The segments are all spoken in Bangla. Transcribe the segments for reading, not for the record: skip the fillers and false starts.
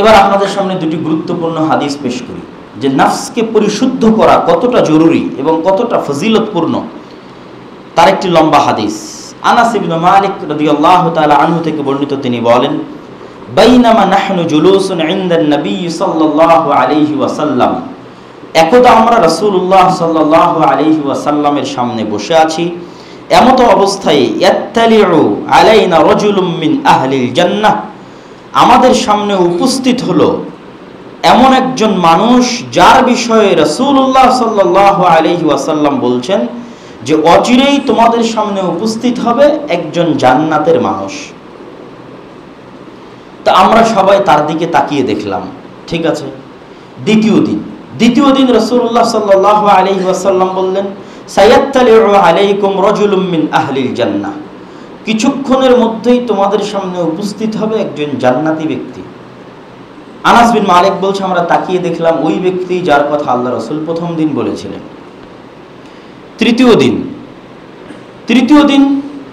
এবার আপনাদের সামনে দুটি গুরুত্বপূর্ণ হাদিস পেশ করি যে নাফসকে পরিশুদ্ধ করা কতটা জরুরি এবং কতটা ফজিলতপূর্ণ, তার একটি লম্বা হাদিস। আনাস ইবনে মালিক রাদিয়াল্লাহু তাআলা আনহু থেকে বর্ণিত, তিনি বলেন, বাইনামা নাহনু জুলুসুন ইনদান নবী সাল্লাল্লাহু আলাইহি ওয়াসাল্লাম, একদা আমরা রাসূলুল্লাহ সাল্লাল্লাহু আলাইহি ওয়াসাল্লামের সামনে বসে আছি, এমত অবস্থায় ইয়াত্তালিউ আলাইনা রাজুলুম মিন আহলিল জান্নাহ, আমাদের সামনে উপস্থিত হলো এমন একজন মানুষ যার বিষয়ে রাসূলুল্লাহ সাল্লাল্লাহু আলাইহি ওয়াসাল্লাম বলছেন যে অচিরেই তোমাদের সামনে উপস্থিত হবে একজন জান্নাতের মানুষ। তা আমরা সবাই তার দিকে তাকিয়ে দেখলাম। ঠিক আছে, দ্বিতীয় দিন রাসূলুল্লাহ সাল্লাল্লাহু আলাইহি ওয়াসাল্লাম বললেন, সায়াত্তালিউ আলাইকুম রাজুলুম মিন আহলিল জান্নাহ, কিছুক্ষণের মধ্যেই তোমাদের সামনে উপস্থিত হবে একজন জান্নাতি ব্যক্তি। আনাস বিন মালিক বলছে, আমরা তাকিয়ে দেখলাম ওই ব্যক্তি যার কথা আল্লাহ রাসূল প্রথম দিন বলেছিলেন। তৃতীয় দিন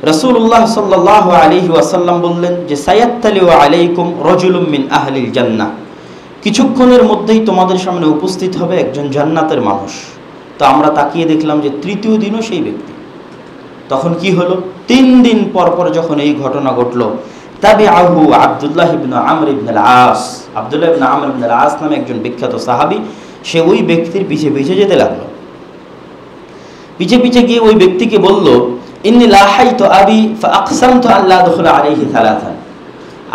রাসূলুল্লাহ সাল্লাল্লাহু আলাইহি ওয়াসাল্লাম বললেন যে সায়াত্তালিউ আলাইকুম রাজুলুম মিন আহলিল জান্নাহ, কিছুক্ষণের মধ্যেই তোমাদের সামনে উপস্থিত হবে একজন জান্নাতের মানুষ। তো আমরা তাকিয়ে দেখলাম যে তৃতীয় দিনও সেই ব্যক্তি। তখন কি হলো, 3 দিন পর পর যখন এই ঘটনা ঘটলো, তাবিআহু আব্দুল্লাহ ইবনে আমর ইবনে আল-আস, আব্দুল্লাহ ইবনে আমর ইবনে আল-আস নামে একজন বিখ্যাত সাহাবী, সে ওই ব্যক্তির পিছে পিছে যেতে লাগলো। পিছে গিয়ে ওই ব্যক্তিকে বলল, ইন্নী লাহাইতু আবি ফাআকসামতু আল্লা আদখুলা আলাইহি সালাসান,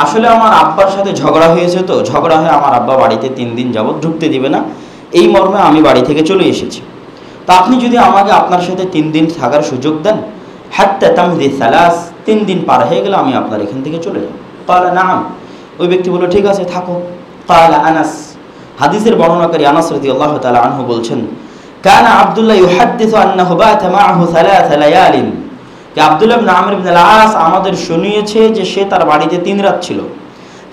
আসলে আমার আব্বার সাথে ঝগড়া হয়েছে, তো ঝগড়া হয়ে আমার আব্বা বাড়িতে 3 দিন যাবত ঢুকতে দিবে না, এই মর্মে আমি বাড়ি থেকে চলে এসেছি। তা আপনি যদি আমাকে আপনার সাথে 3 দিন থাকার সুযোগ দেন, হাত্তা তামদি সালাস, 3 দিন পার হয়ে গেলে আমি আপনার এখান থেকে চলে যাব। ক্বালা নাআম, ওই ব্যক্তি বলল ঠিক আছে থাকো। ক্বালা আনাস, হাদিসের বর্ণনাকারী আনাস রাদিয়াল্লাহু তাআলা আনহু বলছেন, কানা আব্দুল্লাহ ইউহাদ্দিসু আন্নাহু বাতা মাআহু 3 লায়ালিন, যে আব্দুল্লাহ ইবনে আমর ইবনে আল-আস আমাদের শুনিয়েছে যে সে তার বাড়িতে 3 রাত ছিল।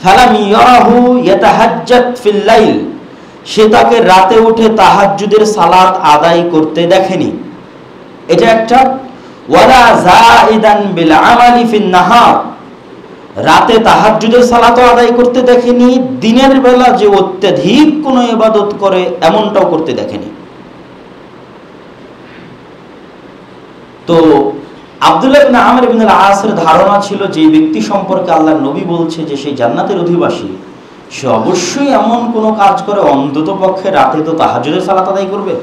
ফালাম ইয়ারাহু ইয়াতাহাজ্জাত ফিল লাইল, সে তাকে রাতে উঠে তাহাজ্জুদের সালাত আদায় করতে দেখেনি। এটা একটা। ওয়ালা যাইদান বিল আমালি ফিন নাহার, রাতে তাহাজ্জুদের সালাত আদায় করতে দেখেনি, দিনের বেলা যে অত্যাধিক কোনো ইবাদত করে এমনটাও করতে দেখেনি। তো আব্দুল্লাহ ইবনে আমর ইবনে আল-আসের ধারণা ছিল যে ব্যক্তি সম্পর্কে আল্লাহর নবী বলছে যে সেই জান্নাতের অধিবাসী, সে অবশ্যই এমন কোনো কাজ করে, অন্তত পক্ষে রাতে তো তাহাজ্জুদের সালাত আদায় করবে,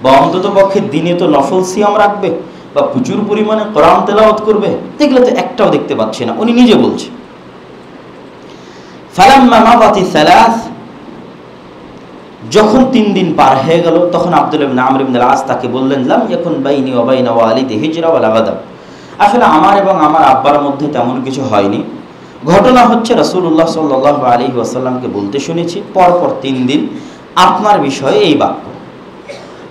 বা অন্তত পক্ষে দিনে তো নফল সিয়াম রাখবে, বা প্রচুর পরিমাণে কোরআন তেলাওয়াত করবে। দেখলে তো একটাও দেখতে পাচ্ছি না, উনি নিজে বলছে। ফালাম্মা মাদাতি সালাস, যখন 3 দিন পার হয়ে গেল, তখন আব্দুল্লাহ ইবনে আমর ইবনে আল-আস তাকে বললেন, লাম ইয়াকুন বাইনি ওয়া বাইনা ওয়ালিদি হিজরা ওয়ালা গাদাব, আসলে আমার এবং আমার আব্বার মধ্যে তেমন কিছু হয়নি। ঘটনা হচ্ছে রাসূলুল্লাহ সাল্লাল্লাহু আলাইহি ওয়াসাল্লামকে বলতে শুনেছি পরপর 3 দিন আপনার বিষয়ে এই বাক্য।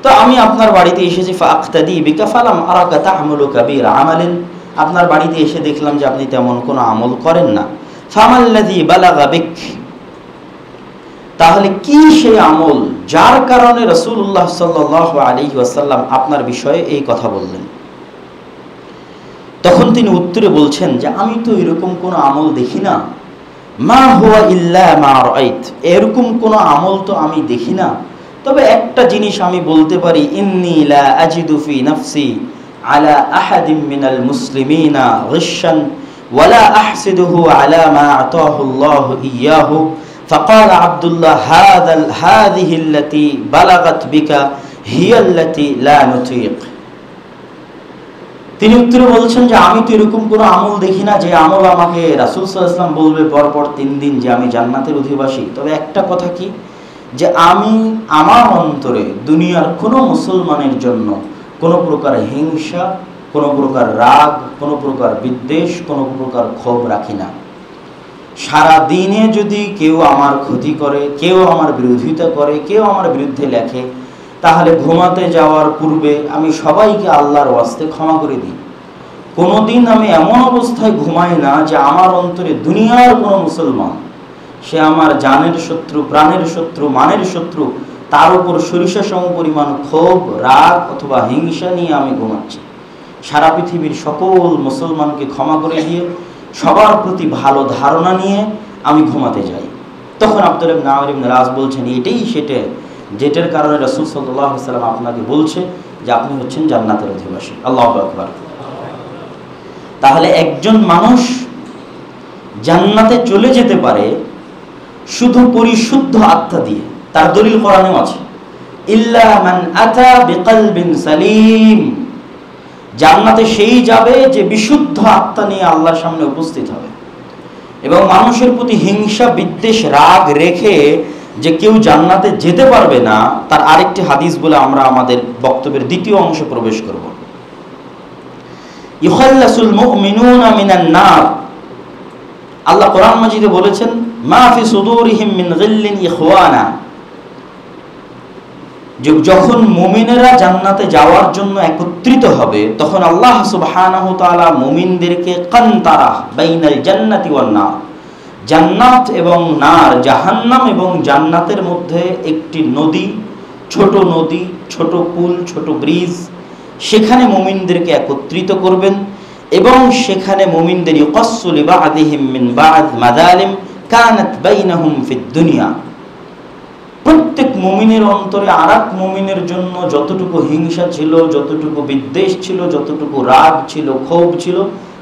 তো আমি আপনার বাড়িতে এসেছি, ফাআক্তাদি বিকা ফালাম আরাকা তা'মালু কাবীরা আমালিন, আপনার বাড়িতে এসে দেখলাম যে আপনি তেমন কোনো আমল করেন না। ফামাল্লাযী বালাগা বিক, তাহলে কি সেই আমল যার কারণে রাসূলুল্লাহ সাল্লাল্লাহু আলাইহি ওয়াসাল্লাম আপনার বিষয়ে এই কথা বললেন? তখন তিনি উত্তরে বলছেন যে আমি তো এরকম কোনো আমল দেখি না, মা হুয়া ইল্লা মা রাআইত, এরকম কোনো আমল তো আমি দেখি না, তবে একটা জিনিস আমি বলতে পারি, ইন্নী লা আজিদু ফি নাফসি আলা আহাদিম মিনাল মুসলিমিনা গিশশান ওয়ালা আহসিদুহু আলা মা আতাহু আল্লাহু ইয়াহু। ফাকাল আব্দুল্লাহ হাযিহি আল্লাতী বালাগাত বিকা হিয়া আল্লাতী লা নুতিক, তিনি উত্তরে বলছেন যে আমি তো এরকম কোনো আমল দেখি না যে আমল আমাকে রাসূল সাল্লাল্লাহু আলাইহি ওয়াসাল্লাম বলবে পরপর 3 দিন যে আমি জান্নাতের অধিবাসী। তবে একটা কথা কি, যে আমি আমার অন্তরে দুনিয়ার কোনো মুসলমানের জন্য কোনো প্রকার হিংসা, কোনো প্রকার রাগ, কোনো প্রকার বিদ্বেষ, কোনো প্রকার ক্ষোভ রাখি না। সারা দিনে যদি কেউ আমার ক্ষতি করে, কেউ আমার বিরোধিতা করে, কেউ আমার বিরুদ্ধে লেখে, তাহলে ঘুমাতে যাওয়ার পূর্বে আমি সবাইকে আল্লাহর ওয়াস্তে ক্ষমা করে দিই। কোনোদিন আমি এমন অবস্থায় ঘুমাই না যে আমার অন্তরে দুনিয়ার কোনো মুসলমান, সে আমার জানের শত্রু, প্রাণের শত্রু, মানের শত্রু, তার উপর সরিষা সম পরিমাণ ক্ষোভ, রাগ অথবা হিংসা নিয়ে আমি ঘুমাচ্ছি। সারা পৃথিবীর সকল মুসলমানকে ক্ষমা করে দিয়ে সবার প্রতি ভালো ধারণা নিয়ে আমি ঘুমাতে যাই। তখন আব্দুল্লাহ ইবনে আমর ইবনে আস বলছেন, এটাই সেটা যেটার কারণে রাসূল সাল্লাল্লাহু আলাইহি ওয়াসাল্লাম আপনাকে বলছে যে আপনি হচ্ছেন জান্নাতের অধিবাসী। আল্লাহু আকবার। তাহলে একজন মানুষ জান্নাতে চলে যেতে পারে শুধু পরিশুদ্ধ আত্মা দিয়ে। তার দলিল কোরআনেও আছে, ইল্লা মান আতা বিকলবিন সালিম। জান্নাতে সেই যাবে যে বিশুদ্ধ আত্মা নিয়ে আল্লাহর সামনে উপস্থিত হবে। এবং মানুষের প্রতি হিংসা, বিদ্বেষ, রাগ রেখে যে কেউ জান্নাতে যেতে পারবে না, তার আরেকটি হাদিস বলে আমরা আমাদের বক্তব্যের দ্বিতীয় অংশে প্রবেশ করব। ইউখাল্লাসুল মুমিনুনা মিনান নার। আল্লাহ কোরআন মাজিদে বলেছেন, মা ফি সুদুরিহিম মিন গিল্লিন ইখওয়ানা। যখন মুমিনেরা জান্নাতে যাওয়ার জন্য একত্রিত হবে, তখন আল্লাহ সুবহানাহু ওয়া তাআলা মুমিনদেরকে কান্তারা বাইনাল জান্নাতি ওয়ান নার, জান্নাত এবং নার, জাহান্নাম এবং জান্নাতের মধ্যে একটি নদী, ছোট পুল, ছোট ব্রিজ, সেখানে মুমিনদেরকে একত্রিত করবেন এবং সেখানে মুমিনদের ইউকাসসু লিবা'দিহিম মিন বা'দ মাযালিম কানাত বাইনাহুম ফিদ দুনিয়া। প্রত্যেক মুমিনের অন্তরে আরেক মুমিনের জন্য যতটুকু হিংসা ছিল, যতটুকু বিদ্বেষ ছিল, যতটুকু রাগ ছিল, ক্ষোভ ছিল,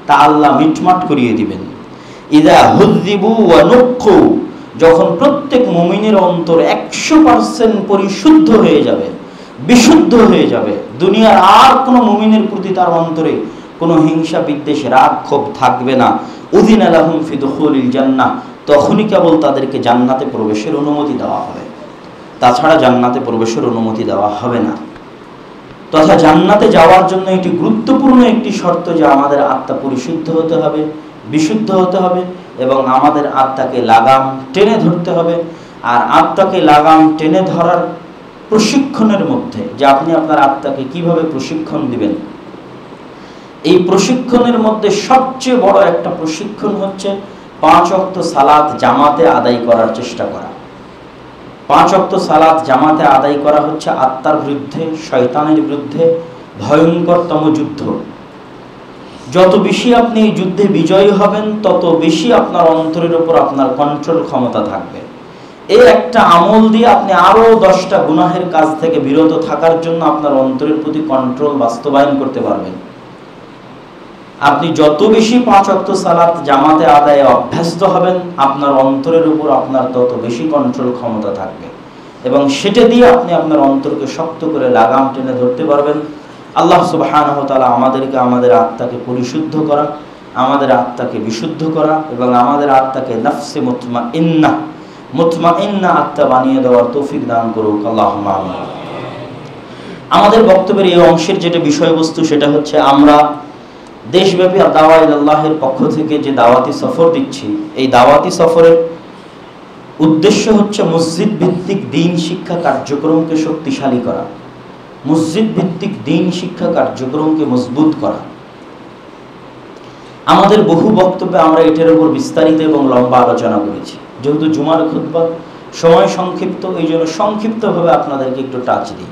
তা আল্লাহ মিটমাট করিয়ে দিবেন। ইযা হুযিবু ওয়া নুক্কু। যখন প্রত্যেক মুমিনের অন্তর 100% পরিশুদ্ধ হয়ে যাবে, বিশুদ্ধ হয়ে যাবে, দুনিয়ার আর কোনো মুমিনের প্রতি তার অন্তরে কোনো হিংসা, বিদ্বেষ, রাগ, ক্ষোভ থাকবে না, উযিনা লাহুম ফি দুখুলিল জান্নাহ। তখনই কেবল তাদেরকে জান্নাতে প্রবেশের অনুমতি দেওয়া হবে, তাছাড়া জান্নাতে প্রবেশের অনুমতি দেওয়া হবে না। তথা জান্নাতে যাওয়ার জন্য এটি গুরুত্বপূর্ণ একটি শর্ত যে আমাদের আত্মা পরিশুদ্ধ হতে হবে, বিশুদ্ধ হতে হবে এবং আমাদের আত্মাকে লাগাম টেনে ধরতে হবে। আর আত্মাকে লাগাম টেনে ধরার প্রশিক্ষণের মধ্যে যে আপনি আপনার আত্মাকে কিভাবে প্রশিক্ষণ দিবেন, এই প্রশিক্ষণের মধ্যে সবচেয়ে বড় একটা প্রশিক্ষণ হচ্ছে 5 ওয়াক্ত সালাত জামাতে আদায় করার চেষ্টা করা। 5 ওয়াক্ত সালাত জামাতে আদায় করা হচ্ছে আত্মার বিরুদ্ধে, শয়তানের বিরুদ্ধে ভয়ঙ্করতম যুদ্ধ। যত বেশি আপনি এই যুদ্ধে বিজয়ী হবেন, তত বেশি আপনার অন্তরের উপর আপনার কন্ট্রোল ক্ষমতা থাকবে। এই একটা আমল দিয়ে আপনি আরো 10টা গুনাহের কাজ থেকে বিরত থাকার জন্য আপনার অন্তরের প্রতি কন্ট্রোল বাস্তবায়ন করতে পারবেন। আপনি যত বেশি 5 ওয়াক্ত সালাত জামাতে আদায়ে অভ্যস্ত হবেন, আপনার অন্তরের উপর আপনার তত বেশি কন্ট্রোল ক্ষমতা থাকবে এবং সেটা দিয়ে আপনি আপনার অন্তরকে শক্ত করে লাগাম টেনে ধরতে পারবেন। আল্লাহ সুবহানাহু ওয়া তাআলা আমাদেরকে আমাদের আত্মাকে পরিশুদ্ধ করা, আমাদের আত্মাকে বিশুদ্ধ করা এবং আমাদের আত্মাকে নফসে মুতমাইন্না আত্মা বানিয়ে দেওয়ার তৌফিক দান করুক। আল্লাহুম্মা আমিন। আমাদের বক্তব্যের এই অংশের যেটা বিষয়বস্তু সেটা হচ্ছে আমরা দেশব্যাপী দাওয়া ইলাল্লাহের পক্ষ থেকে যে দাওয়াতি সফর দিচ্ছি, এই দাওয়াতি সফরের উদ্দেশ্য হচ্ছে মসজিদ ভিত্তিক দ্বীন শিক্ষা কার্যক্রমকে শক্তিশালী করা, মসজিদ ভিত্তিক দ্বীন শিক্ষা কার্যক্রমকে মজবুত করা। আমাদের বহু বক্তব্যে আমরা এটার উপর বিস্তারিত এবং লম্বা আলোচনা করেছি। যেহেতু জুমার খুতবা সময় সংক্ষিপ্ত, এই জন্য সংক্ষিপ্তভাবে আপনাদেরকে একটু টাচ দিই।